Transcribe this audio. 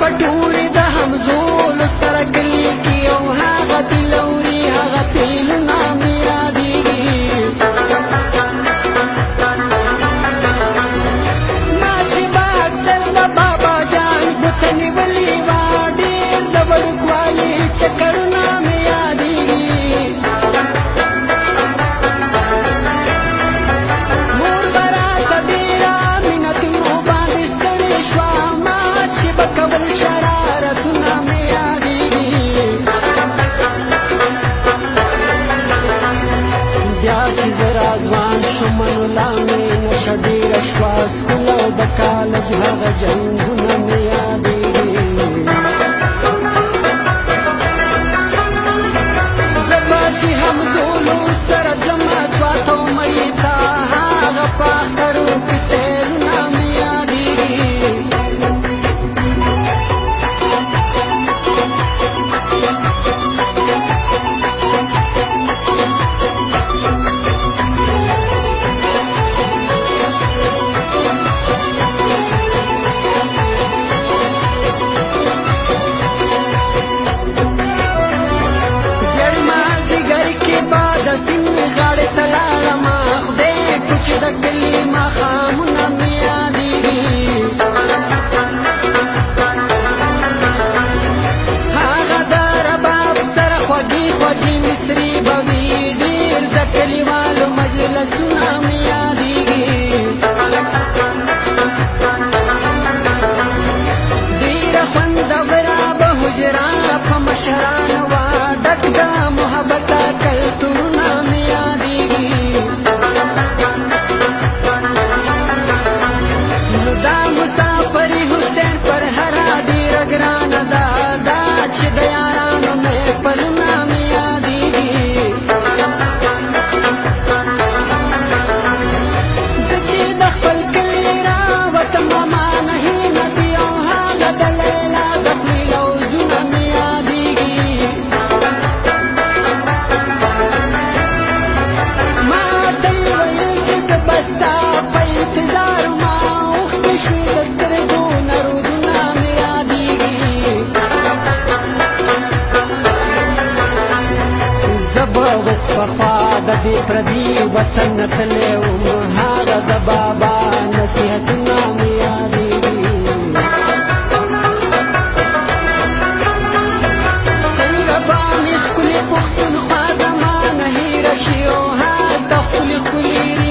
پټوري د همزول سره کلی کې او هغه تلوري هغه تلونه مې یادېږي ما چې به اکثر د بابا جان ګوته نیولې وه ډېر د وړوکوالي چکرونه مې یادېږي مور به راته ډېره مینتونو باندې ستړې شوه ما چې به کول شرارتونه مې یادېږي بیا چې زه راځوان شوم نو لا مې نشه ډېره شوه سکول او د کالج هغه جنګونه مې یادېږي زه به چې همزولو سره ځمه سوات او مرې ته هغه په اخترو کې سیرونه مې یادېږي د کلي ماښامونه مې یادېږي هغه د رباب سره خوږې خوږې مصري به وي ډېر د کلیوالو مجلسونه مې یادېږي ډېره خوندوره به حجره په مشرانو وه ډک د محبته کلتورونه مې یادېږي دا مسافري حسین پر هره ډېره ګرانه ده دا چې د یارانو محفلونه مې یادېږي زه چې د خپل کلي راوتم ما نهي ندي او هغه د لیلا د خولې لوظونه مې یادېږي ما ته یې ویل چې که به ستا په انتظار ما شوي د سترګو نه رودونه مې یادېږي زه به اوس پخوا د دې پردي وطن نه تللی وم هغه د بابا نصیحتونه مې یادېږي څنګه به مې ښکلې پښتونخوا زما نه هېره شي او هلته ښکلي ښکلي